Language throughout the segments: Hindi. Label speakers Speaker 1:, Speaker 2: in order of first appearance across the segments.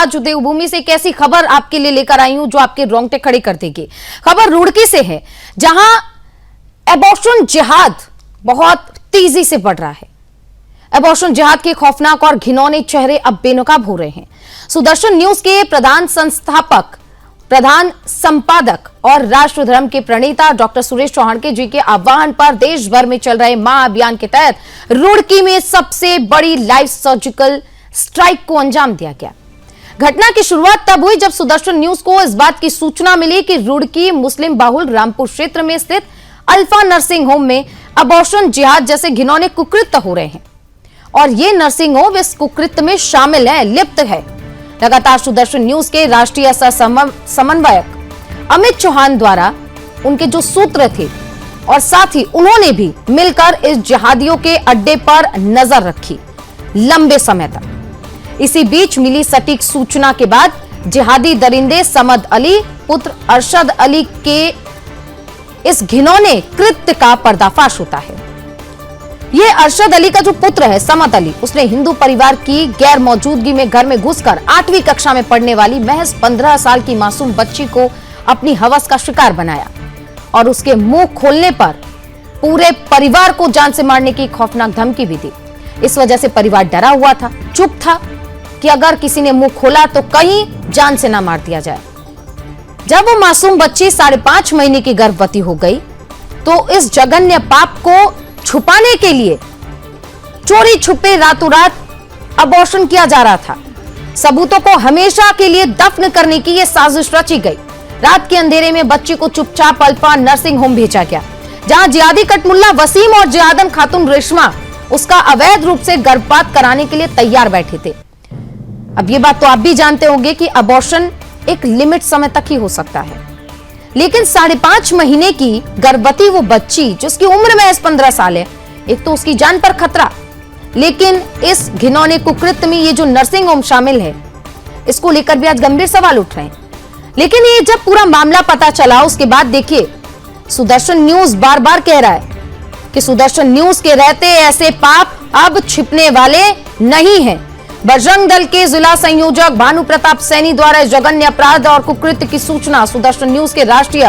Speaker 1: आज देवभूमि से एक ऐसी खबर आपके लिए लेकर आई हूं जो आपके रोंगटे खड़े कर देगी। खबर रुड़की से है, जहां एबॉर्शन जिहाद बहुत तेजी से बढ़ रहा है। एबॉर्शन जिहाद के खौफनाक और घिनौने चेहरे अब बेनकाब हो रहे हैं। सुदर्शन न्यूज के प्रधान संस्थापक, प्रधान संपादक और राष्ट्र धर्म के प्रणेता डॉक्टर सुरेश चौहान जी के आह्वान पर देश भर में चल रहे मां अभियान के तहत रुड़की में सबसे बड़ी लाइव सर्जिकल स्ट्राइक को अंजाम दिया गया। घटना की शुरुआत तब हुई जब सुदर्शन न्यूज को इस बात की सूचना मिली कि रुड़की मुस्लिम बाहुल रामपुर क्षेत्र में स्थित अल्फा नर्सिंग होम में अबॉर्शन जिहाद जैसे घिनौने कुकृत्य हो रहे हैं और ये नर्सिंग होम इस कुकृत्य में शामिल है, लिप्त है। लगातार सुदर्शन न्यूज के राष्ट्रीय समन्वयक अमित चौहान द्वारा उनके जो सूत्र थे और साथ ही उन्होंने भी मिलकर इस जिहादियों के अड्डे पर नजर रखी लंबे समय तक। इसी बीच मिली सटीक सूचना के बाद जिहादी दरिंदे समद अली पुत्र अरशद अली के इस घिनौने कृत्य का पर्दाफाश होता है। यह अरशद अली का जो पुत्र है समद अली, उसने हिंदू परिवार की गैर मौजूदगी में घर में घुसकर 8वीं कक्षा में पढ़ने वाली महज 15 साल की मासूम बच्ची को अपनी हवस का शिकार बनाया और उसके मुंह खोलने पर पूरे परिवार को जान से मारने की खौफनाक धमकी भी दी। इस वजह से परिवार डरा हुआ था, चुप था कि अगर किसी ने मुंह खोला तो कहीं जान से ना मार दिया जाए। जब वो मासूम बच्ची 5.5 महीने की गर्भवती हो गई तो इस जघन्य पाप को छुपाने के लिए चोरी छुपे रातों रात अबॉर्शन किया जा रहा था। सबूतों को हमेशा के लिए दफन करने की यह साजिश रची गई। रात के अंधेरे में बच्ची को चुपचाप अल्फा नर्सिंग होम भेजा गया, जहां जिहादी कटमुल्ला वसीम और जिहादन खातून रेशमा उसका अवैध रूप से गर्भपात कराने के लिए तैयार बैठे थे। अब ये बात तो आप भी जानते होंगे कि अबॉर्शन एक लिमिट समय तक ही हो सकता है, लेकिन 5.5 महीने की गर्भवती वो बच्ची जिसकी उम्र में 15 साल है, एक तो उसकी जान पर खतरा, लेकिन इस घिनौने कुकृत्य में ये जो नर्सिंग होम शामिल है, इसको लेकर भी आज गंभीर सवाल उठ रहे हैं। लेकिन ये जब पूरा मामला पता चला उसके बाद देखिए सुदर्शन न्यूज बार बार कह रहा है कि सुदर्शन न्यूज के रहते ऐसे पाप अब छिपने वाले नहीं हैं। बजरंग दल के जिला संयोजक भानु प्रताप सैनी द्वारा इस जघन्य अपराध और कुकृत्य की सूचना सुदर्शन न्यूज के राष्ट्रीय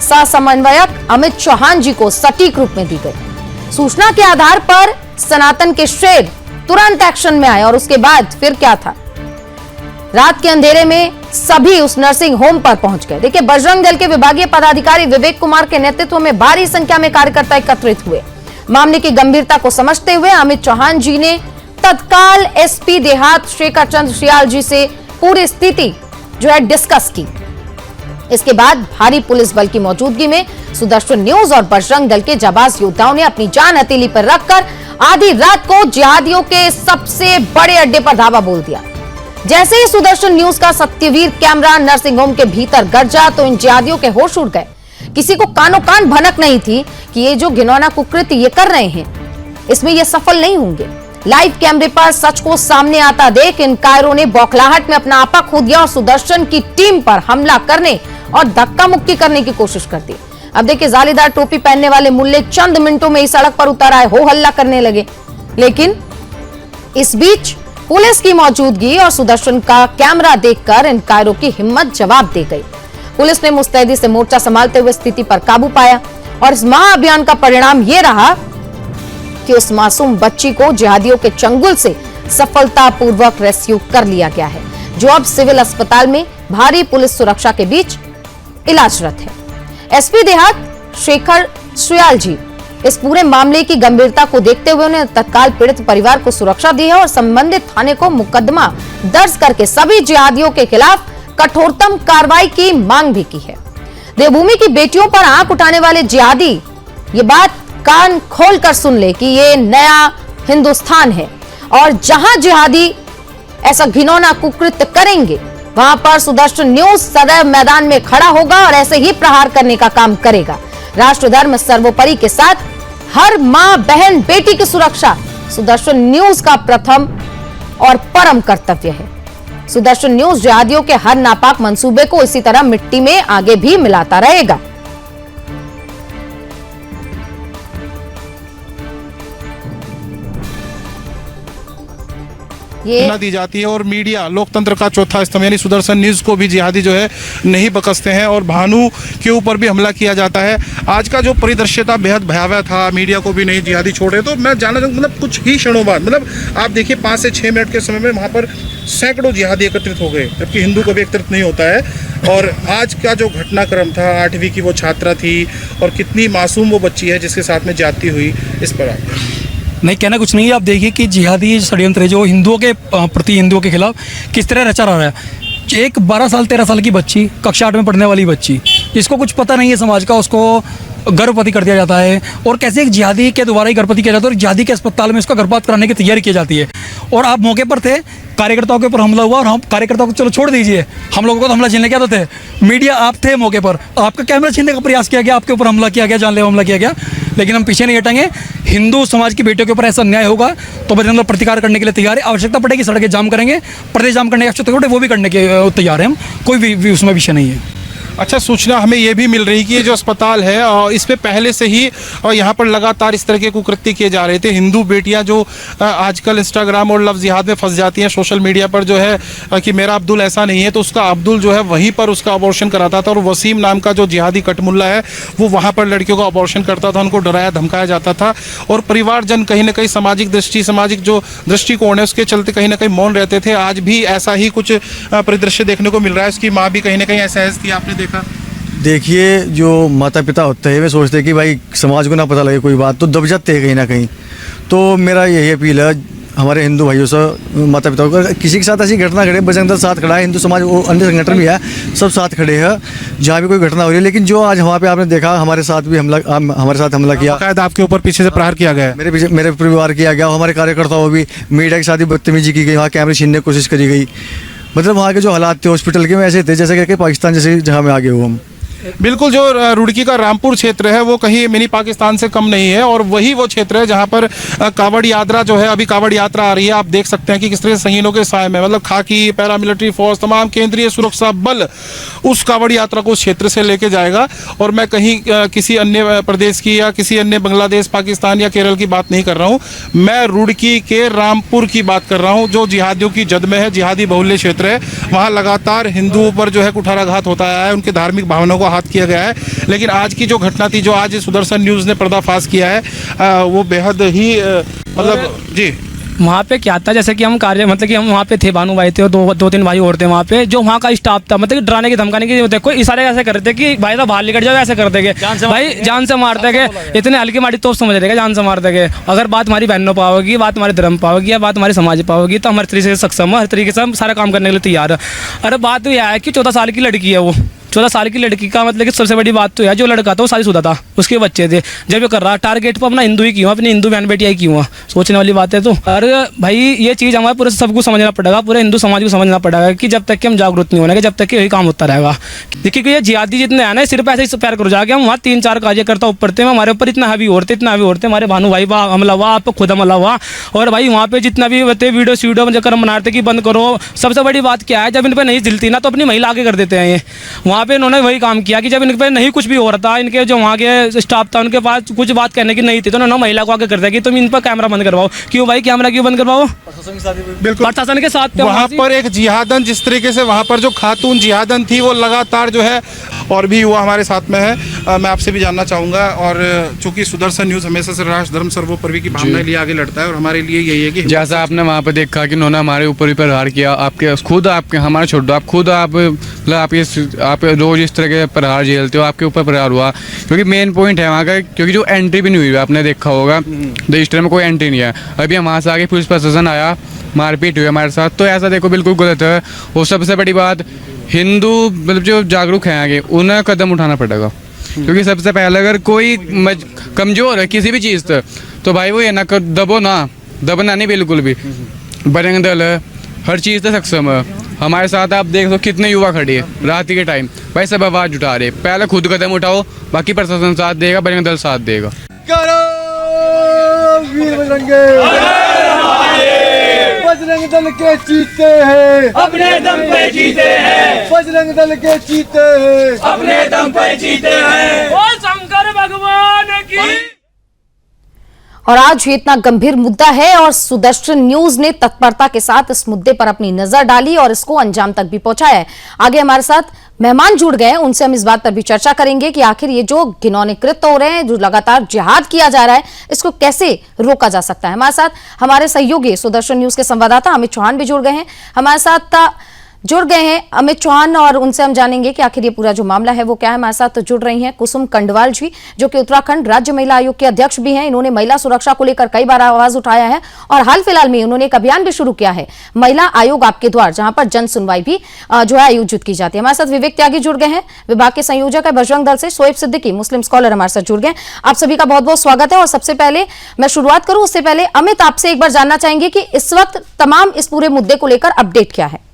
Speaker 1: सह समन्वयक अमित चौहान जी को सटीक रूप में दी गई। सूचना के आधार पर सनातन के शेर तुरंत एक्शन में आए और उसके बाद फिर क्या था, रात के अंधेरे में सभी उस नर्सिंग होम पर पहुंच गए। देखिए, बजरंग दल के विभागीय पदाधिकारी विवेक कुमार के नेतृत्व में भारी संख्या में कार्यकर्ता एकत्रित हुए। मामले की गंभीरता को समझते हुए अमित चौहान जी ने तत्काल एसपी देहात शेखर चंद्र श्रियाल जी से पूरी स्थिति जो है डिस्कस की। इसके बाद भारी पुलिस बल की मौजूदगी में सुदर्शन न्यूज और बजरंग दल के जाबाज योद्धाओं ने अपनी जान हथेली पर रखकर आधी रात को जिहादियों के सबसे बड़े अड्डे पर धावा बोल दिया। जैसे ही सुदर्शन न्यूज का सत्यवीर कैमरा नर्सिंग होम के भीतर गरजा तो इन जिहादियों के होश उड़ गए। किसी को कानो कान भनक नहीं थी कि ये जो घिनौना कुकृत्य ये कर रहे हैं, इसमें ये सफल नहीं होंगे। लाइव कैमरे पर सच को सामने आता देख इन कायरों ने बौखलाहट में अपना आपा खो दिया और सुदर्शन की टीम पर हमला करने और धक्का मुक्की करने की कोशिश कर दी। अब देखिए, जालीदार टोपी पहनने वाले मुल्ले चंद मिनटों में ही सड़क पर उतर आए, हो हल्ला करने लगे। लेकिन इस बीच पुलिस की मौजूदगी और सुदर्शन का कैमरा देखकर इन कायरों की हिम्मत जवाब दे गई। पुलिस ने मुस्तैदी से मोर्चा संभालते हुए स्थिति पर काबू पाया और इस महाअभियान का परिणाम यह रहा कि उस मासूम बच्ची को जिहादियों के चंगुल से सफलतापूर्वक रेस्क्यू कर लिया गया है, जो अब सिविल अस्पताल में भारी पुलिस सुरक्षा के बीच इलाजरत है। एसपी देहात शेखर श्रियाल जी इस पूरे मामले की गंभीरता को देखते हुए उन्होंने तत्काल पीड़ित परिवार को सुरक्षा दी है और संबंधित थाने को मुकदमा दर्ज करके सभी जिहादियों के खिलाफ कठोरतम कार्रवाई की मांग भी की है। देवभूमि की बेटियों पर आंख उठाने वाले जिहादी ये बात कान खोलकर सुन ले कि ये नया हिंदुस्तान है और जहां जिहादी ऐसा घिनौना कुकृत्य करेंगे वहां पर सुदर्शन न्यूज सदैव मैदान में खड़ा होगा और ऐसे ही प्रहार करने का काम करेगा। राष्ट्र धर्म सर्वोपरि के साथ हर मां बहन बेटी की सुरक्षा सुदर्शन न्यूज का प्रथम और परम कर्तव्य है। सुदर्शन न्यूज जिहादियों के हर नापाक मंसूबे को इसी तरह मिट्टी में आगे भी मिलाता रहेगा। ये
Speaker 2: न दी जाती है। और मीडिया लोकतंत्र का चौथा स्तंभ यानी सुदर्शन न्यूज को भी जिहादी जो है नहीं बकसते हैं और भानु के ऊपर भी हमला किया जाता है। आज का जो परिदृश्य था बेहद भयावह था, मीडिया को भी नहीं जिहादी छोड़े। तो मैं जानना चाहूँ मतलब कुछ ही क्षणों बाद मतलब आप देखिए 5 से 6 मिनट के समय में वहाँ पर सैकड़ों जिहादी एकत्रित हो गए, जबकि हिंदू कभी एकत्रित नहीं होता है। और आज का जो घटनाक्रम था, 8वीं की वो छात्रा थी और कितनी मासूम वो बच्ची है जिसके साथ में जाती हुई, इस पर आप
Speaker 3: नहीं कहना कुछ नहीं है। आप देखिए कि जिहादी षड्यंत्र है जो हिंदुओं के प्रति, हिंदुओं के खिलाफ किस तरह रचा रहा है। एक 12 साल 13 साल की बच्ची, कक्षा 8 में पढ़ने वाली बच्ची, जिसको कुछ पता नहीं है समाज का, उसको गर्भवती कर दिया जाता है। और कैसे एक जिहादी के द्वारा ही गर्भवती किया जाता है और जिहादी के अस्पताल में उसका गर्भपात कराने की तैयारी की जाती है। और आप मौके पर थे, कार्यकर्ताओं के ऊपर हमला हुआ और हम कार्यकर्ताओं को चलो छोड़ दीजिए, हम लोगों को तो हमला छीनने के आते थे, मीडिया आप थे मौके पर, आपका कैमरा छीनने का प्रयास किया गया, आपके ऊपर हमला किया गया, जानलेवा हमला किया गया, लेकिन हम पीछे नहीं हटेंगे। हिंदू समाज की बेटियों के ऊपर ऐसा अन्याय होगा तो बजरंग दल प्रतिकार करने के लिए तैयार है। आवश्यकता पड़ेगी सड़कें जाम करेंगे, प्रदेश जाम करने की आवश्यकता पड़े वो भी करने के तैयार है हम, कोई भी उसमें विषय नहीं है।
Speaker 2: अच्छा, सूचना हमें ये भी मिल रही कि ये जो अस्पताल है इस पे पहले से ही यहाँ पर लगातार इस तरह के कुकृत्य किए जा रहे थे। हिंदू बेटियां जो आजकल इंस्टाग्राम और लव जिहाद में फंस जाती हैं सोशल मीडिया पर, जो है कि मेरा अब्दुल ऐसा नहीं है, तो उसका अब्दुल जो है वहीं पर उसका अबॉर्शन कराता था। और वसीम नाम का जो जिहादी कटमुल्ला है वो वहाँ पर लड़कियों का अबॉर्शन करता था, उनको डराया धमकाया जाता था। और परिवारजन कहीं ना कहीं सामाजिक दृष्टि, सामाजिक जो दृष्टिकोण है उसके चलते कहीं ना कहीं मौन रहते थे। आज भी ऐसा ही कुछ परिदृश्य देखने को मिल रहा है। उसकी माँ भी कहीं ना कहीं असहज थी, आपने देखा।
Speaker 4: देखिए, जो माता पिता होते हैं वे सोचते हैं कि भाई समाज को ना पता लगे कोई बात, तो दब जाते हैं कहीं ना कहीं। तो मेरा यही अपील है हमारे हिंदू भाइयों से, माता पिता को, किसी के साथ ऐसी घटना घटे, बजरंग दल साथ खड़ा है, हिंदू समाज और अन्य संगठन भी है, सब साथ खड़े हैं जहाँ भी कोई घटना हो रही है। लेकिन जो आज वहाँ पे आपने देखा हमारे साथ हमला किया,
Speaker 2: शायद आपके ऊपर पीछे से प्रहार किया गया है,
Speaker 4: मेरे परिवार किया गया, हमारे कार्यकर्ताओं भी, मीडिया के साथ भी बदतमीजी की गई, वहाँ कैमरे छीनने की कोशिश करी गई। मतलब वहाँ के जो हालात थे हॉस्पिटल के वैसे थे जैसे कि पाकिस्तान जैसी जगह में आ गए हो हम।
Speaker 2: बिल्कुल, जो रुड़की का रामपुर क्षेत्र है वो कहीं मिनी पाकिस्तान से कम नहीं है। और वही वो क्षेत्र है जहां पर कावड़ यात्रा जो है, अभी कावड़ यात्रा आ रही है, आप देख सकते हैं कि किस तरह संगीनों के साए में, मतलब खाकी, पैरामिलिट्री फोर्स, तमाम केंद्रीय सुरक्षा बल उस कावड़ यात्रा को उस क्षेत्र से लेके जाएगा। और मैं कहीं किसी अन्य प्रदेश की या किसी अन्य बांग्लादेश, पाकिस्तान या केरल की बात नहीं कर रहा हूँ, मैं रुड़की के रामपुर की बात कर रहा हूँ, जो जिहादियों की जद में है, जिहादी बहुल्य क्षेत्र है। वहाँ लगातार हिंदुओं पर जो है कुठाराघात होता आया है, उनके धार्मिक भावनाओं को हाथ किया गया है। लेकिन आज की जो घटना थी, जो आज सुदर्शन न्यूज़ ने पर्दाफाश किया है, वो बेहद ही मतलब जी।
Speaker 3: वहाँ पे क्या था, जैसे कि हम मतलब कि हम वहाँ पे थे, भानु भाई थे और दो तीन भाई और थे वहाँ पे, जो वहाँ का स्टाफ था, मतलब कि डराने की धमकाने की, देखो इशारे ऐसे करते थे कि भाई साहब बाहर निकल जाओ, ऐसे करते थे भाई, जान से मारते थे, इतने हल्की मारी तो समझ रहे जान से मारते थे। अगर बात हमारी बहनों पाओगी, बात हमारे धर्म पाओगी या बात हमारी समाज पाओगी, तो हम हर तरीके से सक्षम है, हर तरीके से हम सारा काम करने के लिए तैयार है। अरे बात तो यह है कि 14 साल की लड़की है, वो 14 साल की लड़की का मतलब कि सबसे बड़ी बात तो है, जो लड़का था वो शादीशुदा था, उसके बच्चे थे, जब ये कर रहा टारगेट पर अपना हिंदू ही क्यों, अपनी हिंदू बहन बेटियाँ ही क्यों, सोचने वाली बात है। तो अरे भाई ये चीज़ हमारे पूरे सबको समझना पड़ेगा, पूरे हिंदू समाज को समझना पड़ेगा कि जब तक कि हम जागरूक नहीं होने, जब तक कि यही काम होता रहेगा। देखिए कि ये जिहादी जितने हैं ना, सिर्फ ऐसे ही पैर करो जाके, हम वहाँ 3-4 कार्यकर्ता ऊपर थे, हमारे ऊपर इतना हैवी होते, हमारे भानु भाई हमला हुआ, आप खुद हमला हुआ। और भाई वहाँ पे जितना भी होते वीडियो जब हम बना रहे थे कि बंद करो। सबसे बड़ी बात क्या है, जब इन पर नहीं जलती ना तो अपनी महिला आगे कर देते हैं। ये वहाँ पे इन्होंने वही काम किया कि जब इनके पे नहीं कुछ भी हो रहा था, इनके जो वहाँ के स्टाफ था उनके पास कुछ बात कहने की नहीं थी, तो उन्होंने महिला को आगे कर दिया कि तुम इन पर कैमरा बंद करवाओ। क्यों भाई कैमरा क्यों बंद करवाओ?
Speaker 2: बिल्कुल,
Speaker 3: प्रशासन के साथ
Speaker 2: वहाँ पर एक जिहादन, जिस तरीके से वहाँ पर जो खातून जिहादन थी वो लगातार जो है, और भी युवा हमारे साथ में है, मैं आपसे भी जानना चाहूँगा। और चूंकि सुदर्शन न्यूज़ हमेशा से राष्ट्र धर्म सर्वोपरि की भावना लिए आगे लड़ता है, और हमारे लिए यही है कि
Speaker 5: जैसा आपने वहाँ पे देखा कि उन्होंने हमारे ऊपर ही प्रहार किया, आपके खुद आपके हमारे छोड़ दो, आप खुद आप रोज इस तरह के प्रहार झेलते हो, आपके ऊपर प्रहार हुआ। क्योंकि मेन पॉइंट है वहाँ का, क्योंकि जो एंट्री भी नहीं हुई है, आपने देखा होगा रजिस्टर में कोई एंट्री नहीं है। अभी हम वहाँ से आगे पुलिस प्रशासन आया, मारपीट हुई हमारे साथ, तो ऐसा देखो बिल्कुल गलत है। और सबसे बड़ी बात, हिंदू मतलब जो जागरूक हैं आगे, उन्हें कदम उठाना पड़ेगा। क्योंकि सबसे पहले अगर कोई कमज़ोर है किसी भी चीज़ से, तो भाई वो ये ना दबो ना, दबना नहीं बिल्कुल भी। बजरंग दल है, हर चीज़ से सक्षम है। हमारे साथ आप देख लो कितने युवा खड़े हैं रात के टाइम, भाई सब आवाज़ उठा रहे। पहले खुद कदम उठाओ, बाकी प्रशासन साथ देगा, बजरंग दल साथ देगा।
Speaker 4: बजरंग दल के चीते हैं,
Speaker 6: अपने दम पे जीते हैं,
Speaker 4: बजरंग दल के चीते हैं,
Speaker 6: अपने दम पे जीते हैं। बोल शंकर भगवान की।
Speaker 1: और आज ये इतना गंभीर मुद्दा है और सुदर्शन न्यूज ने तत्परता के साथ इस मुद्दे पर अपनी नजर डाली और इसको अंजाम तक भी पहुंचाया है। आगे हमारे साथ मेहमान जुड़ गए हैं, उनसे हम इस बात पर भी चर्चा करेंगे कि आखिर ये जो घिनौने कृत्य हो रहे हैं, जो लगातार जिहाद किया जा रहा है, इसको कैसे रोका जा सकता है। हमारे साथ हमारे सहयोगी सुदर्शन न्यूज के संवाददाता अमित चौहान भी जुड़ गए हैं, हमारे साथ जुड़ गए हैं अमित चौहान, और उनसे हम जानेंगे कि आखिर ये पूरा जो मामला है वो क्या है। हमारे साथ जुड़ रही हैं कुसुम कंडवाल जी, जो कि उत्तराखंड राज्य महिला आयोग के अध्यक्ष भी हैं। इन्होंने महिला सुरक्षा को लेकर कई बार आवाज उठाया है और हाल फिलहाल में उन्होंने एक अभियान भी शुरू किया है, महिला आयोग आपके द्वार, जहां पर जन सुनवाई भी जो है आयोजित की जाती है। हमारे साथ विवेक त्यागी जुड़ गए हैं, विभाग के संयोजक है बजरंग दल से। शोएब सिद्दीकी मुस्लिम स्कॉलर हमारे साथ जुड़ गए। आप सभी का बहुत बहुत स्वागत है। और सबसे पहले मैं शुरुआत करूं उससे पहले अमित, आपसे एक बार जानना चाहेंगे कि इस वक्त तमाम इस पूरे मुद्दे को लेकर अपडेट क्या है।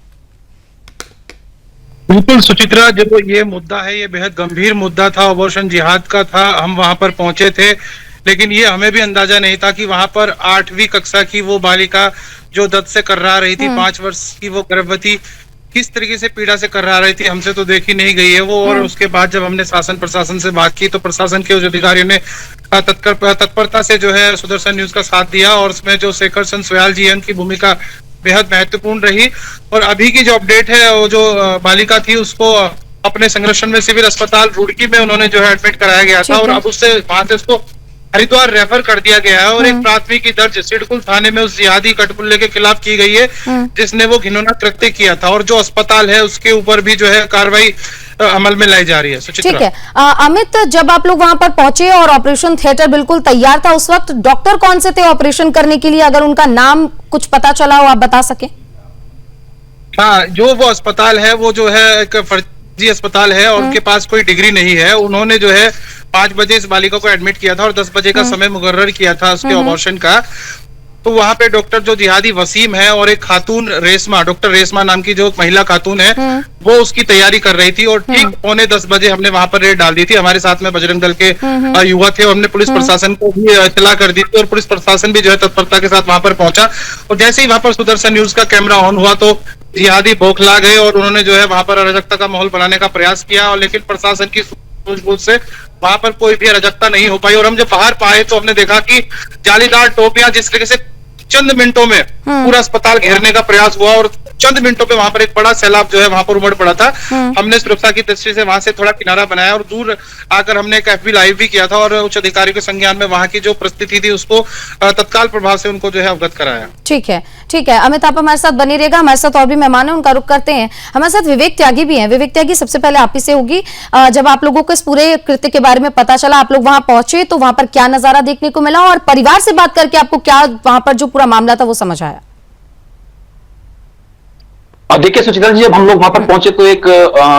Speaker 2: बिल्कुल सुचित्रा, जो ये मुद्दा है ये बेहद गंभीर मुद्दा था, अबॉर्शन जिहाद का था। हम वहां पर पहुंचे थे, लेकिन ये हमें भी अंदाजा नहीं था कि वहां पर 8वीं कक्षा की वो बालिका जो दर्द से कर्रा रही थी, 5 वर्ष की वो गर्भवती, किस तरीके से पीड़ा से कर्रा रही थी, हमसे तो देखी नहीं गई है वो। और उसके बाद जब हमने शासन प्रशासन से बात की तो प्रशासन के उच्च अधिकारियों ने तत्परता से जो है सुदर्शन न्यूज का साथ दिया, और उसमें जो शेखर चंद सोयाल जी हैं उनकी भूमिका बेहद महत्वपूर्ण रही। और अभी की जो अपडेट है, वो जो बालिका थी उसको अपने संरक्षण में सिविल अस्पताल रुड़की में उन्होंने जो है एडमिट कराया गया था, और अब उससे वहां से उसको हरिद्वार रेफर कर दिया गया है। और एक प्राथमिकी दर्ज सिडकुल थाने में उस जिहादी कठपुतली के खिलाफ की गई है जिसने वो घिनौना कृत्य किया था, और जो अस्पताल है उसके ऊपर भी जो है कार्रवाई अमल में लाई जा रही है।
Speaker 1: ठीक है अमित, जब आप लोग वहां पर पहुंचे और ऑपरेशन थिएटर बिल्कुल तैयार था, उस वक्त डॉक्टर कौन से थे ऑपरेशन करने के लिए? अगर उनका नाम कुछ पता चला हो आप बता सके।
Speaker 2: हाँ, जो वो अस्पताल है वो जो है एक फर्जी अस्पताल है और उनके पास कोई डिग्री नहीं है। उन्होंने जो है 5 बजे इस बालिका को एडमिट किया था और 10 बजे का समय मुकर्रर किया था उसके अबॉर्शन का। तो वहां पे डॉक्टर जो जिहादी वसीम है और एक खातून रेशमा, डॉक्टर रेशमा नाम की जो महिला खातून है, वो उसकी तैयारी कर रही थी। और ठीक 9:45 बजे हमने वहां पर रेड डाल दी थी। हमारे साथ में बजरंग दल के युवा थे और हमने पुलिस प्रशासन को भी इत्तला कर दी थी, और पुलिस प्रशासन भी जो है तत्परता के साथ वहां पर पहुंचा। और जैसे ही वहां पर सुदर्शन न्यूज का कैमरा ऑन हुआ तो जिहादी बौखला गए और उन्होंने जो है वहां पर अराजकता का माहौल बनाने का प्रयास किया, और लेकिन प्रशासन की सूझबूझ से वहां पर कोई भी अराजकता नहीं हो पाई। और हम जब बाहर पाए तो हमने देखा कि जालीदार टोपियां जिस तरीके से चंद मिनटों में पूरा अस्पताल घेरने का प्रयास हुआ, और चंद मिनटों में वहां पर एक बड़ा सैलाब जो है वहां पर उमड़ पड़ा था। हमने सुरक्षा की दृष्टि से वहां से थोड़ा किनारा बनाया और दूर आकर हमने एक FB लाइव भी किया था, और उच्च अधिकारियों के संज्ञान में वहां की जो परिस्थिति थी उसको तत्काल प्रभाव से उनको जो है अवगत कराया।
Speaker 1: ठीक है, ठीक है अमित, आप हमारे साथ बने रहेगा। हमारे साथ और भी मेहमान है, उनका रुख करते हैं। हमारे साथ विवेक त्यागी भी हैं। विवेक त्यागी, सबसे पहले आप ही से होगी, जब आप लोगों को इस पूरे कृत्य के बारे में पता चला, आप लोग वहां पहुंचे तो वहां पर क्या नजारा देखने को मिला, और परिवार से बात करके आपको क्या वहां पर जो पूरा मामला था वो समझ आया?
Speaker 7: देखिए सुचित्रा जी, जब हम लोग वहां पर पहुंचे तो एक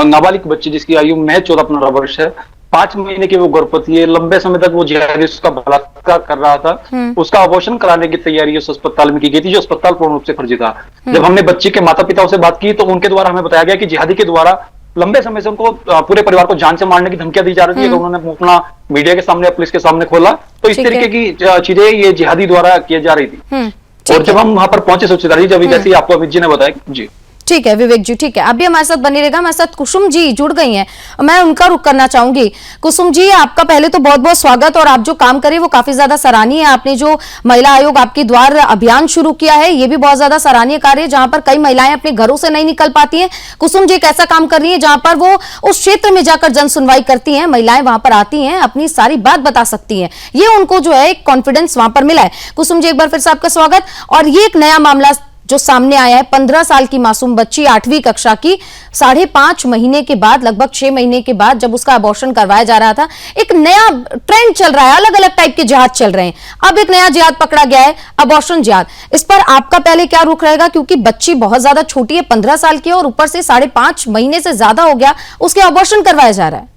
Speaker 7: नाबालिग बच्ची जिसकी आयु महज 14-15 वर्ष है, 5 महीने की वो गर्भवती है, लंबे समय तक वो जिहादी उसका बलात्कार कर रहा था। उसका अबॉर्शन कराने की तैयारी उस अस्पताल में की गई थी, जो अस्पताल पूर्ण रूप से फर्जी था। जब हमने बच्ची के माता पिताओं से बात की तो उनके द्वारा हमें बताया गया कि जिहादी के द्वारा लंबे समय से उनको पूरे परिवार को जान से मारने की धमकियां दी जा रही थी। तो उन्होंने अपना मीडिया के सामने, पुलिस के सामने खोला तो इस तरीके की चीजें ये जिहादी द्वारा की जा रही थी। और जब हम वहां पर पहुंचे सुचित्रा जी, जब जैसे आपको अमित जी ने बताया जी।
Speaker 1: ठीक है विवेक जी, ठीक है, अब भी हमारे साथ बनी रहेगा। हमारे साथ कुसुम जी जुड़ गई हैं, मैं उनका रुख करना चाहूंगी। कुसुम जी, आपका पहले तो बहुत बहुत स्वागत, और आप जो काम करें वो काफी ज्यादा सराहनीय है। आपने जो महिला आयोग आपके द्वार अभियान शुरू किया है ये भी बहुत ज्यादा सराहनीय कार्य है, जहां पर कई महिलाएं अपने घरों से नहीं निकल पाती हैं। कुसुम जी एक ऐसा काम कर रही है जहां पर वो उस क्षेत्र में जाकर जन सुनवाई करती हैं, महिलाएं वहां पर आती हैं, अपनी सारी बात बता सकती हैं, ये उनको जो है एक कॉन्फिडेंस वहां पर मिला है। कुसुम जी, एक बार फिर से आपका स्वागत। और ये एक नया मामला जो सामने आया है, 15 साल की मासूम बच्ची 8वीं कक्षा की, 5.5 महीने के बाद, लगभग 6 महीने के बाद जब उसका अबॉर्शन करवाया जा रहा था। एक नया ट्रेंड चल रहा है, अलग अलग टाइप के जिहाद चल रहे हैं। अब एक नया जिहाद पकड़ा गया है, अबॉर्शन जिहाद। इस पर आपका पहले क्या रुख रहेगा, क्योंकि बच्ची बहुत ज्यादा छोटी है, 15 साल की है, और ऊपर से 5.5 महीने से ज्यादा हो गया उसके अबॉर्शन करवाया जा रहा है।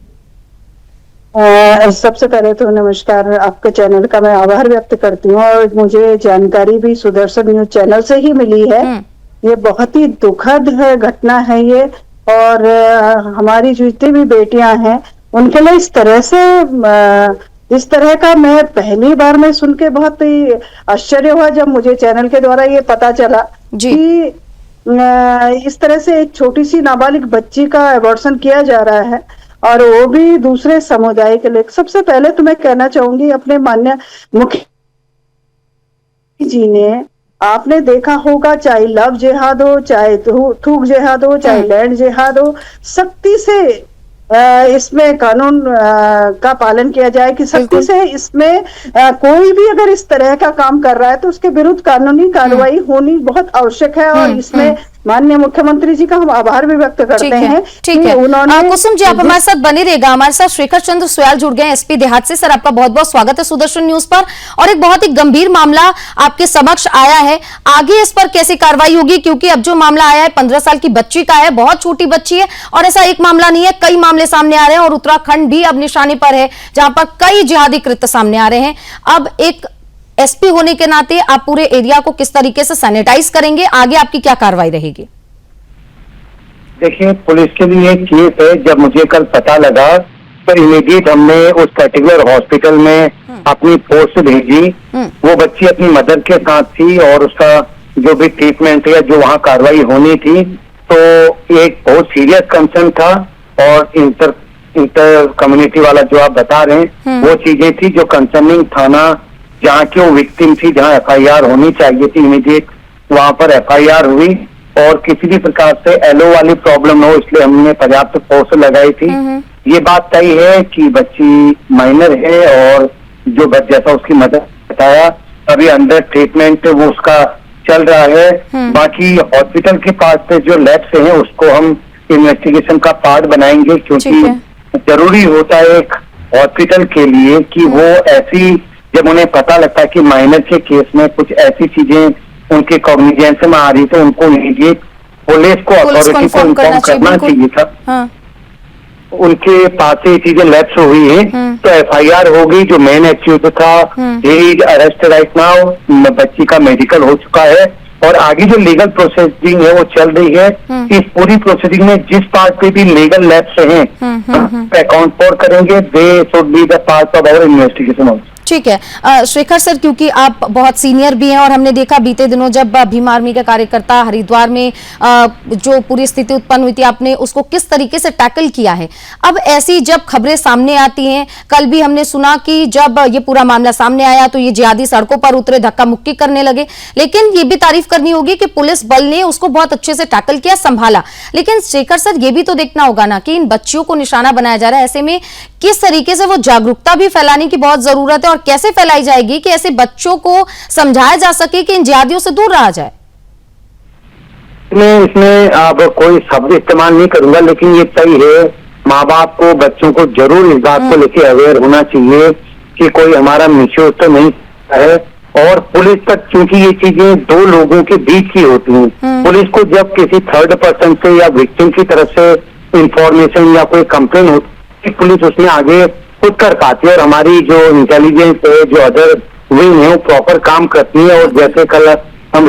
Speaker 8: सबसे पहले तो नमस्कार, आपके चैनल का मैं आभार व्यक्त करती हूँ, और मुझे जानकारी भी सुदर्शन न्यूज चैनल से ही मिली है। ये बहुत ही दुखद घटना है ये, और हमारी जितनी भी बेटियां हैं उनके लिए इस तरह का मैं पहली बार में सुन के बहुत ही आश्चर्य हुआ जब मुझे चैनल के द्वारा ये पता चला कि इस तरह से एक छोटी सी नाबालिग बच्ची का अबॉर्शन किया जा रहा है, और वो भी दूसरे समुदाय के लिए। सबसे पहले तो मैं कहना चाहूंगी अपने माननीय जी ने, आपने देखा होगा, चाहे लव जिहाद हो, चाहे थूक जिहाद हो, चाहे लैंड जिहाद हो, सख्ती से इसमें कानून का पालन किया जाए, कि सख्ती से इसमें कोई भी अगर इस तरह का काम कर रहा है तो उसके विरुद्ध कानूनी कार्रवाई होनी बहुत आवश्यक है। और इसमें माननीय मुख्यमंत्री जी का हम आभार भी व्यक्त करते हैं।
Speaker 1: ठीक है,
Speaker 8: उन्होंने
Speaker 1: कुसुम जी आप हमारे साथ बने रहेगा। हमारे साथ शेखर चंद्र सुयाल जुड़ गए एसपी देहात से। सर आपका बहुत बहुत स्वागत है सुदर्शन न्यूज पर। और एक बहुत ही गंभीर मामला आपके समक्ष आया है, आगे इस पर कैसे कार्रवाई होगी? क्योंकि अब जो मामला आया है 15 साल की बच्ची का है, बहुत छोटी बच्ची है, और ऐसा एक मामला नहीं है, कई मामले सामने आ रहे हैं और उत्तराखंड भी अब निशाने पर है जहां पर कई जिहादी कृत्य सामने आ रहे हैं। अब एक एसपी होने के नाते आप पूरे एरिया को किस तरीके से सैनिटाइज करेंगे, आगे आपकी क्या कार्रवाई रहेगी?
Speaker 9: देखिए, पुलिस के लिए एक केस है। जब मुझे कल पता लगा तो इमीडिएट हमने उस पर्टिकुलर हॉस्पिटल में अपनी पोस्ट भेजी। वो बच्ची अपनी मदर के साथ थी और उसका जो भी ट्रीटमेंट या जो वहाँ कार्रवाई होनी थी, तो एक बहुत सीरियस कंसर्न था। और इंटर कम्युनिटी वाला जो आप बता रहे हैं वो चीजें थी जो कंसर्निंग थाना जहाँ की वो विक्टिम थी, जहाँ FIR होनी चाहिए थी, इमीडिएट वहाँ पर FIR हुई। और किसी भी प्रकार से LO वाली प्रॉब्लम न हो, इसलिए हमने पर्याप्त फोर्स लगाई थी। ये बात तय है कि बच्ची माइनर है और जो जैसा उसकी मदद बताया अभी अंडर ट्रीटमेंट वो उसका चल रहा है। बाकी हॉस्पिटल के पास से जो लैब्स हैं उसको हम इन्वेस्टिगेशन का पार्ट बनाएंगे, क्योंकि जरूरी होता है एक हॉस्पिटल के लिए कि वो ऐसी, जब उन्हें पता लगता है कि माइनर के केस में कुछ ऐसी चीजें उनके कॉग्निजेंस में आ रही तो उनको इमीडिएट पुलिस को अथॉरिटी को इन्फॉर्म करना चाहिए था।
Speaker 1: हाँ।
Speaker 9: उनके पास से ये चीजें लैप्स हुई है तो FIR हो गई। जो मेन एक्यूज था अरेस्ट राइट नाउ, बच्ची का मेडिकल हो चुका है और आगे जो लीगल प्रोसेसिंग है वो चल रही है। इस पूरी प्रोसेसिंग में जिस पार्ट पे भी लीगल लैप्स हैं अकाउंट फॉर करेंगे, they should be the part of our investigation also.
Speaker 1: ठीक है शेखर सर, क्योंकि आप बहुत सीनियर भी हैं और हमने देखा बीते दिनों जब भीम आर्मी के कार्यकर्ता हरिद्वार में जो पूरी स्थिति उत्पन्न हुई थी, आपने उसको किस तरीके से टैकल किया है। अब ऐसी जब खबरें सामने आती हैं, कल भी हमने सुना कि जब ये पूरा मामला सामने आया तो ये जिहादी सड़कों पर उतरे, धक्का मुक्की करने लगे, लेकिन ये भी तारीफ करनी होगी कि पुलिस बल ने उसको बहुत अच्छे से टैकल किया, संभाला। लेकिन शेखर सर, ये भी तो देखना होगा ना कि इन बच्चियों को निशाना बनाया जा रहा है, ऐसे में किस तरीके से वो जागरूकता भी फैलाने की बहुत जरूरत है और कैसे फैलाई जाएगी कि ऐसे बच्चों को समझाया जा सके कि इन जिहादियों से दूर रहा जाए।
Speaker 9: इसमें अब कोई शब्द इस्तेमाल नहीं करूंगा, लेकिन ये सही है, माँ बाप को बच्चों को जरूर इस बात को लेकर अवेयर होना चाहिए कि कोई हमारा मिसयूज तो नहीं है। और पुलिस तक, क्योंकि ये चीजें दो लोगों के बीच की होती हैं, पुलिस को जब किसी थर्ड पर्सन से या विक्टिम की तरफ से इंफॉर्मेशन या कोई कंप्लेन होती है, पुलिस उसमें आगे खुद कर पाती है और हमारी जो इंटेलिजेंस है, जो अदर विंग है, वो प्रॉपर काम करती है। और जैसे कल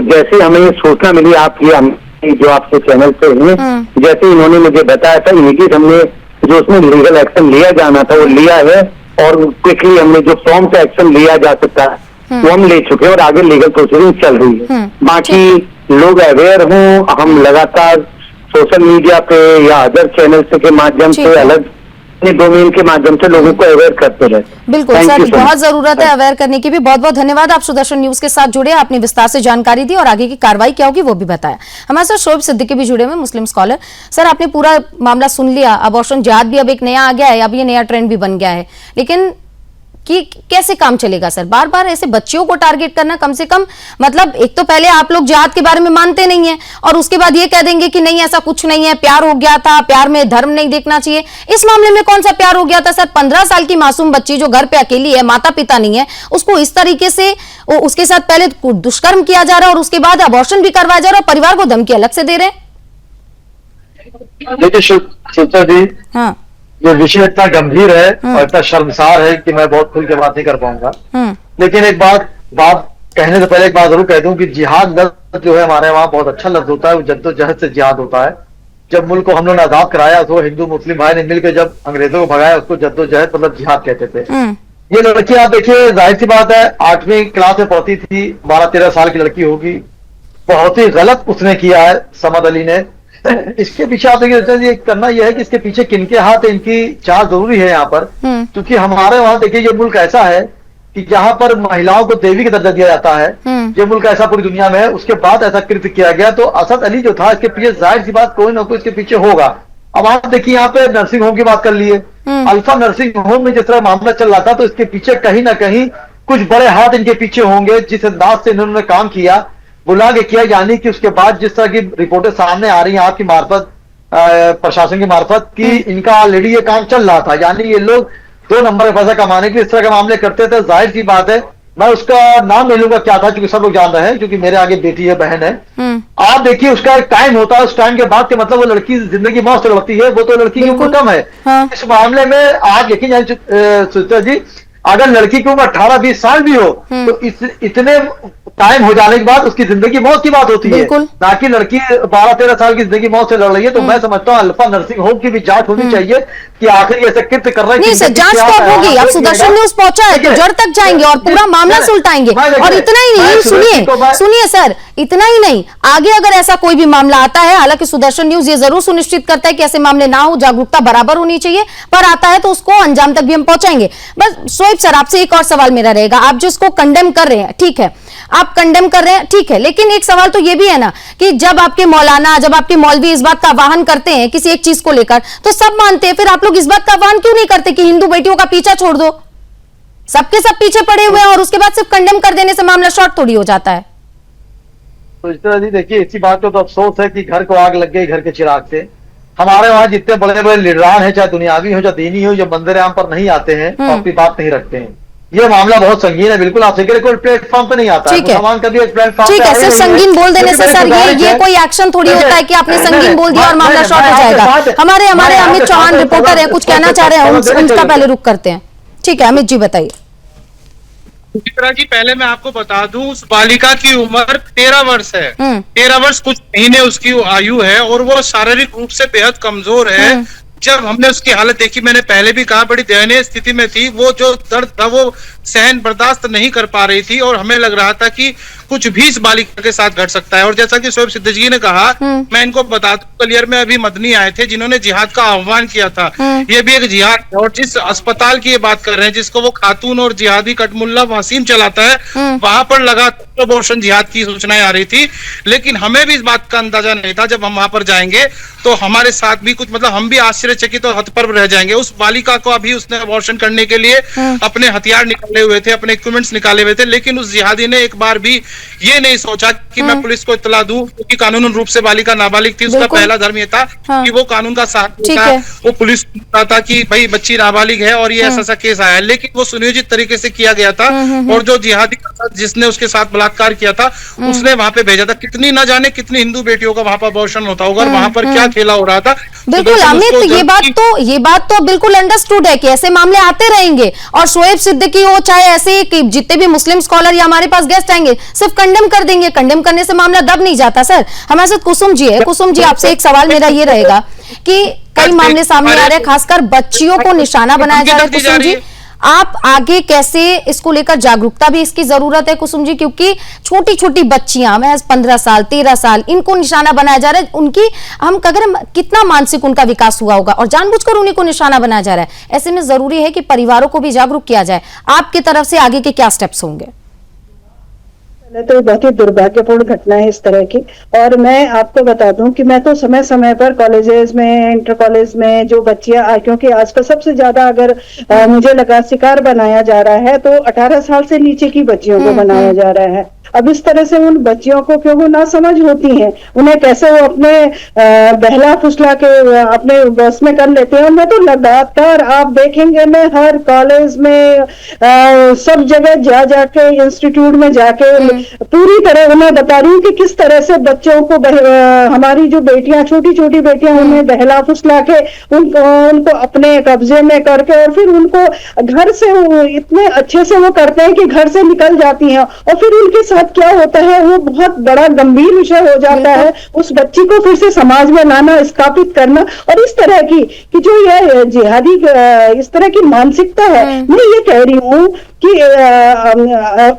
Speaker 9: जैसे हमें ये सूचना मिली आपकी जो आपके चैनल पे है, जैसे इन्होंने मुझे बताया था, इमीडिएट हमने जो उसमें लीगल एक्शन लिया जाना था वो लिया है और क्विकली हमने जो प्रॉम्प्ट एक्शन लिया जा सकता है वो हम ले चुके हैं और आगे लीगल प्रोसीडिंग चल रही है। बाकी लोग अवेयर हों, हम लगातार सोशल मीडिया पे या अदर चैनल के माध्यम से अलग डोमेन के माध्यम से लोगों को अवेयर करते रहे।
Speaker 1: बिल्कुल सर, बहुत जरूरत है अवेयर करने की भी। बहुत बहुत धन्यवाद, आप सुदर्शन न्यूज के साथ जुड़े, आपने विस्तार से जानकारी दी और आगे की कार्रवाई क्या होगी वो भी बताया। हमारे साथ शोएब सिद्दीकी भी जुड़े हुए, मुस्लिम स्कॉलर। सर, आपने पूरा मामला सुन लिया, अबॉर्शन जिहाद भी अब एक नया आ गया है, अब ये नया ट्रेंड भी बन गया है, लेकिन कि कैसे काम चलेगा सर? बार बार ऐसे बच्चियों को टारगेट करना, कम से कम मतलब एक तो पहले आप लोग जिहाद के बारे में मानते नहीं है और उसके बाद ये कह देंगे कि नहीं ऐसा कुछ नहीं है, प्यार हो गया था, प्यार में धर्म नहीं देखना चाहिए। इस मामले में कौन सा प्यार हो गया था सर? 15 साल की मासूम बच्ची जो घर पे अकेली है, माता पिता नहीं है, उसको इस तरीके से उसके साथ पहले दुष्कर्म किया जा रहा है और उसके बाद अबॉर्शन भी करवाया जा रहा है और परिवार को धमकी अलग से दे रहे हैं।
Speaker 10: देखिए शिल्पा जी, हाँ, ये विषय इतना गंभीर है और इतना शर्मसार है कि मैं बहुत खुल के बात नहीं कर पाऊंगा। लेकिन एक बात कहने से पहले एक बात जरूर कह दूं कि जिहाद लफ्ज जो है हमारे वहाँ बहुत अच्छा लफ्ज होता है, वो जद्दोजहद से जिहाद होता है। जब मुल्क को हम लोग ने आजाद कराया तो हिंदू मुस्लिम भाई ने मिलकर जब अंग्रेजों को भगाया उसको जद्दोजहद मतलब जिहाद कहते थे। ये लड़की आप देखिए, जाहिर सी बात है 8वीं क्लास में पढ़ती थी, 12-13 साल की लड़की होगी, बहुत ही गलत उसने किया है समद अली ने। इसके पीछे आप देखिए, ये करना यह है कि इसके पीछे किनके हाथ है, इनकी चाल जरूरी है यहाँ पर, क्योंकि हमारे वहां देखिए ये मुल्क ऐसा है कि जहां पर महिलाओं को देवी का दर्जा दिया जाता है, ये मुल्क ऐसा पूरी दुनिया में है, उसके बाद ऐसा कृत्य किया गया, तो असद अली जो था इसके पीछे जाहिर सी बात कोई ना कोई इसके पीछे होगा। अब आप देखिए यहाँ पे नर्सिंग होम की बात कर लिए, अल्फा नर्सिंग होम में जिस तरह मामला चल रहा था, तो इसके पीछे कहीं ना कहीं कुछ बड़े हाथ इनके पीछे होंगे। जिस अंदाज से इन्होंने काम किया, बुला के किया, यानी कि उसके बाद जिस तरह की रिपोर्टें सामने आ रही हैं आपकी मार्फत, प्रशासन की मार्फत, कि इनका ऑलरेडी ये काम चल रहा था, यानी ये लोग 2 नंबर का पैसा कमाने के इस तरह के मामले करते थे। जाहिर सी बात है, मैं उसका नाम ले लूंगा क्या था, क्योंकि सब लोग जान रहे हैं, क्योंकि मेरे आगे बेटी है, बहन है। आप देखिए उसका एक टाइम होता है, उस टाइम के बाद के मतलब वो लड़की जिंदगी मौत से लड़ती है, वो तो लड़की की उम्र कम है। हाँ। इस मामले में आप यकीन जानिए सुचित्रा जी, अगर लड़की की उम्र 18-20 साल भी हो, तो इतने टाइम हो जाने के बाद उसकी जिंदगी मौत की बात होती है, ना कि लड़की 12-13 साल की जिंदगी मौत से लड़ रही है। तो मैं समझता हूँ अल्फा नर्सिंग होम की भी जांच होनी चाहिए कि आखिर ये ऐसे कृत्य कर रहे हैं।
Speaker 1: नहीं सर, जांच कब होगी? अब सुदर्शन न्यूज पहुंचा है तो जड़ तक जाएंगे और पूरा मामला सुलटाएंगे। और इतना ही नहीं, सुनिए सर, इतना ही नहीं, आगे अगर ऐसा कोई भी मामला आता है, हालांकि सुदर्शन न्यूज ये जरूर सुनिश्चित करता है कि ऐसे मामले ना हो, जागरूकता बराबर होनी चाहिए, पर आता है तो उसको अंजाम तक भी हम पहुंचाएंगे। बस शोएब सर, आपसे एक और सवाल मेरा रहेगा। आप जिसको कंडेम कर रहे हैं, ठीक है, आप कंडेम कर रहे हैं, ठीक है, लेकिन एक सवाल तो ये भी है ना कि जब आपके मौलाना, जब आपके मौलवी इस बात का आह्वान करते हैं किसी एक चीज को लेकर, तो सब मानते हैं, फिर आप लोग इस बात का आह्वान क्यों नहीं करते कि हिंदू बेटियों का पीछा छोड़ दो? सबके सब पीछे पड़े हुए हैं और उसके बाद सिर्फ कंडेम कर देने से मामला शॉर्ट थोड़ी हो जाता है।
Speaker 10: तो इस तरह जी देखिए, इसी बात को तो अफसोस है कि घर को आग लग गई घर के चिराग से। हमारे वहां जितने बड़े बड़े लीडरान हैं, चाहे दुनियावी हो चाहे दीनी हो, जो मंदिर आम पर नहीं आते हैं और अपनी बात नहीं रखते हैं, ये मामला बहुत संगीन है। बिल्कुल आप कोई प्लेटफॉर्म पे नहीं आता है, मुसलमान कभी एक प्लेटफॉर्म
Speaker 1: ठीक है, सिर्फ संगीन बोल देने से सर ये कोई एक्शन थोड़ी होता है कि आपने संगीन बोल दिया और मामला शॉर्ट हो जाएगा। हमारे अमित चौहान रिपोर्टर है, कुछ कहना चाह रहे हैं, उनका पहले रुख करते हैं। ठीक है अमित जी, बताइए।
Speaker 2: चित्रा जी, पहले मैं आपको बता दूं, उस बालिका की उम्र 13 वर्ष है। 13 वर्ष कुछ महीने उसकी आयु है और वो शारीरिक रूप से बेहद कमजोर है। जब हमने उसकी हालत देखी, मैंने पहले भी कहा, बड़ी दयनीय स्थिति में थी। वो जो दर्द था वो सहन बर्दाश्त नहीं कर पा रही थी और हमें लग रहा था कि कुछ भी इस बालिका के साथ घट सकता है। और जैसा कि शोएब सिद्दीकी ने कहा, मैं इनको बता दूं, कलियर में अभी मदनी आए थे जिन्होंने जिहाद का आह्वान किया था। ये भी एक जिहाद है। और जिस अस्पताल की ये बात कर रहे हैं, जिसको वो खातून और जिहादी कटमुल्ला वसीम चलाता है, वहां पर लगातार अबॉर्शन जिहाद की सूचनाएं आ रही थी। लेकिन हमें भी इस बात का अंदाजा नहीं था। जब हम वहां पर जाएंगे तो हमारे साथ भी कुछ मतलब हम भी आश्चर्यचकित और हतप्रभ रह जाएंगे। उस बालिका को अभी उसने अबॉर्शन करने के लिए अपने हथियार निकाले हुए थे, अपने इक्विपमेंट्स निकाले हुए थे, लेकिन उस जिहादी ने एक बार भी ये नहीं सोचा कि मैं पुलिस को इत्तला दूं, क्योंकि कानूनन रूप से बालिका नाबालिग थी। उसका पहला धर्म ये था कि वो कानून का साथ देता, वो पुलिस को बताता कि भाई बच्ची नाबालिग है और ये ऐसा केस आया है। लेकिन वो सुनियोजित तरीके से किया गया था और जो जिहादी जिसने उसके साथ बलात्कार किया था उसने वहां पे भेजा था। कितनी न जाने कितनी हिंदू बेटियों का वहां पर अबॉर्शन होता होगा और वहां पर क्या खेला हो रहा था।
Speaker 1: बिल्कुल अमित, ये बात तो बिल्कुल अंडरस्टूड है कि ऐसे मामले आते रहेंगे। और शोएब सिद्दीकी हो चाहे ऐसे कि जितने भी मुस्लिम स्कॉलर या हमारे पास गेस्ट आएंगे सिर्फ कंडेम कर देंगे। कंडेम करने से मामला दब नहीं जाता। सर हमारे साथ कुसुम जी है। कुसुम जी, आपसे एक सवाल मेरा ये रहेगा कि कई मामले सामने आ रहे हैं, खासकर बच्चियों को निशाना बनाया जा रहा है। कुसुम जी, आप आगे कैसे इसको लेकर, जागरूकता भी इसकी जरूरत है कुसुम जी, क्योंकि छोटी छोटी बच्चियां महज 15 साल 13 साल इनको निशाना बनाया जा रहा है। उनकी हम अगर कितना मानसिक उनका विकास हुआ होगा और जानबूझकर उन्हीं को निशाना बनाया जा रहा है। ऐसे में जरूरी है कि परिवारों को भी जागरूक किया जाए। आपकी तरफ से आगे के क्या स्टेप्स होंगे?
Speaker 8: तो बहुत ही दुर्भाग्यपूर्ण घटना है इस तरह की। और मैं आपको बता दूं कि मैं तो समय समय पर कॉलेजेस में, इंटर कॉलेज में जो बच्चियां, क्योंकि आजकल सबसे ज्यादा अगर मुझे लगा शिकार बनाया जा रहा है तो 18 साल से नीचे की बच्चियों को बनाया जा रहा है। अब इस तरह से उन बच्चियों को क्यों वो ना समझ होती हैं, उन्हें कैसे वो अपने बहला फुसला के अपने बस में कर लेते हैं। मैं तो लगातार आप देखेंगे, मैं हर कॉलेज में सब जगह जा जाके, इंस्टीट्यूट में जाके पूरी तरह उन्हें बता रही हूँ कि किस तरह से बच्चों को हमारी जो बेटियां, छोटी छोटी बेटियां, उन्हें बहला फुसला के उनको अपने कब्जे में करके और फिर उनको घर से इतने अच्छे से वो करते हैं कि घर से निकल जाती हैं। और फिर उनके साथ क्या होता है, वो बहुत बड़ा गंभीर विषय हो जाता है। उस बच्ची को फिर से समाज में लाना, स्थापित करना, और इस तरह की कि जो ये जिहादी इस तरह की मानसिकता है। मैं ये कह रही हूँ कि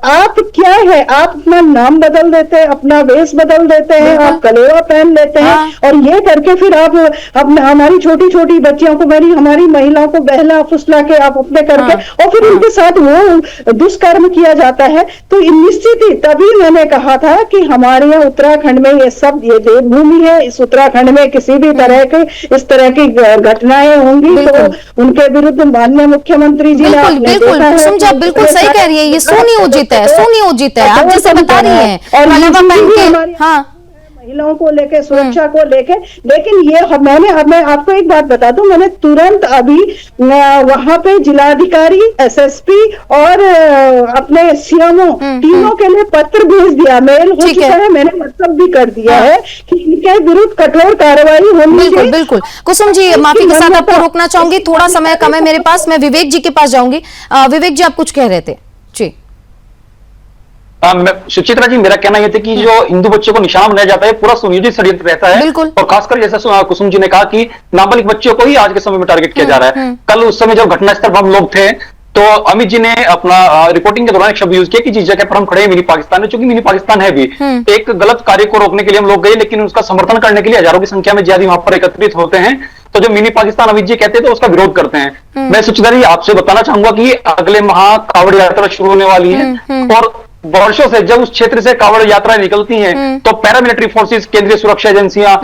Speaker 8: आप क्या है, आप अपना नाम बदल देते हैं, अपना वेश बदल देते हैं, आप कलेवा पहन लेते हैं और ये करके फिर आप हमारी छोटी छोटी बच्चियों को, हमारी महिलाओं को बहला फुसला के आप अपने करके और फिर उनके साथ वो दुष्कर्म किया जाता है। तो निश्चित ही तभी मैंने कहा था कि हमारे यहाँ उत्तराखंड में ये सब, ये देवभूमि है, इस उत्तराखंड में किसी भी तरह के इस तरह की घटनाएं होंगी तो उनके विरुद्ध माननीय मुख्यमंत्री जी ने
Speaker 1: बिल्कुल सही कह रही है, ये सुनियोजित है, सुनियोजित है, आप जैसे बता रही हैं। और
Speaker 8: महिलाओं को लेके, सुरक्षा को लेके, लेकिन ये मैं आपको एक बात बता दूं, मैंने तुरंत अभी वहां पे जिलाधिकारी, एसएसपी और अपने सीएमओ तीनों के लिए पत्र भेज दिया, मेल हो चुका है, मैंने मतलब भी कर दिया है कि इनके विरुद्ध कठोर कार्रवाई होनी चाहिए।
Speaker 1: बिल्कुल कुसुम जी, माफी के साथ आपको रोकना चाहूंगी, थोड़ा समय कम है मेरे पास, मैं विवेक जी के पास जाऊंगी। विवेक जी, आप कुछ कह रहे थे जी।
Speaker 7: सुचित्रा जी, मेरा कहना यह था कि जो हिंदू बच्चों को निशाना बनाया जाता है पूरा सुनियोजित षड्यंत्र रहता है, और खासकर जैसा कुसुम जी ने कहा कि नाबालिग बच्चों को ही आज के समय में टारगेट किया जा रहा है। कल उस समय जब घटनास्थल पर हम लोग थे तो अमित जी ने अपना रिपोर्टिंग के दौरान एक शब्द यूज किया कि जिस जगह पर हम खड़े हैं मिनी पाकिस्तान है, चूंकि मिनी पाकिस्तान है भी, एक गलत कार्य को रोकने के लिए हम लोग गए, लेकिन उसका समर्थन करने के लिए हजारों की संख्या में जिहादी वहां पर एकत्रित होते हैं। तो जो मिनी पाकिस्तान अमित जी कहते हैं तो उसका विरोध करते हैं। मैं सुचित्रा जी आपसे बताना चाहूंगा कि अगले माह कावड़ यात्रा शुरू होने वाली है, और वर्षों से जब उस क्षेत्र से कावड़ यात्राएं निकलती हैं तो पैरामिलिट्री फोर्सेस, केंद्रीय सुरक्षा एजेंसियां,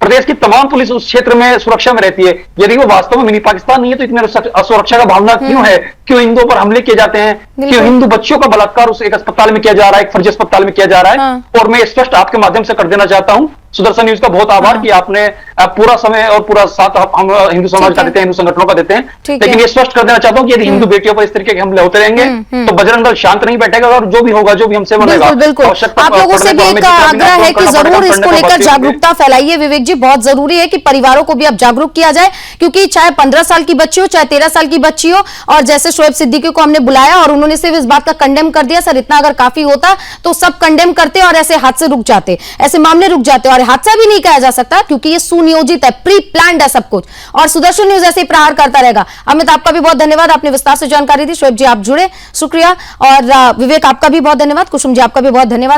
Speaker 7: प्रदेश की तमाम पुलिस उस क्षेत्र में सुरक्षा में रहती है। यदि वो वास्तव में मिनी पाकिस्तान नहीं है तो इतने असुरक्षा का भावना क्यों है? क्यों हिंदुओं पर हमले किए जाते हैं? क्यों हिंदू बच्चों का बलात्कार उस एक अस्पताल में किया जा रहा है, एक फर्जी अस्पताल में किया जा रहा है? और मैं स्पष्ट आपके माध्यम से कर देना चाहता हूं, सुदर्शन न्यूज का बहुत आभार कि आपने पूरा समय और पूरा साथ हम हिंदू समाज का देते हैं, हिंदू संगठनों का देते हैं, लेकिन ये स्पष्ट कर देना चाहता हूं कि यदि हिंदू बेटियों पर इस तरीके के हमले होते रहेंगे तो बजरंग दल शांत नहीं बैठेगा, और जो भी होगा, जो भी हमसे बनेगा।
Speaker 1: बिल्कुल आप लोगों से भी एक आग्रह है कि जरूर इसको लेकर जागरूकता फैलाइए विवेक जी, बहुत जरूरी है कि परिवारों को भी अब जागरूक किया जाए, क्योंकि चाहे 15 साल की बच्ची हो, चाहे 13 साल की बच्ची हो, और जैसे शोएब सिद्दीकी को हमने बुलाया और उन्होंने सिर्फ इस बात का कंडेम कर दिया, सर इतना अगर काफी होता तो सब कंडेम करते और ऐसे हादसे रुक जाते, ऐसे मामले रुक जाते, और हादसा भी नहीं कहा जा सकता क्योंकि ये सुनियोजित है, प्री प्लान्ड है सब कुछ। और सुदर्शन न्यूज ऐसे ही प्रहार करता रहेगा। अमित, आपका भी बहुत धन्यवाद, आपने विस्तार से जानकारी दी। शोएब जी आप जुड़े, शुक्रिया। और विवेक आपका भी बहुत धन्यवाद। कुसुम जी आपका भी बहुत धन्यवाद।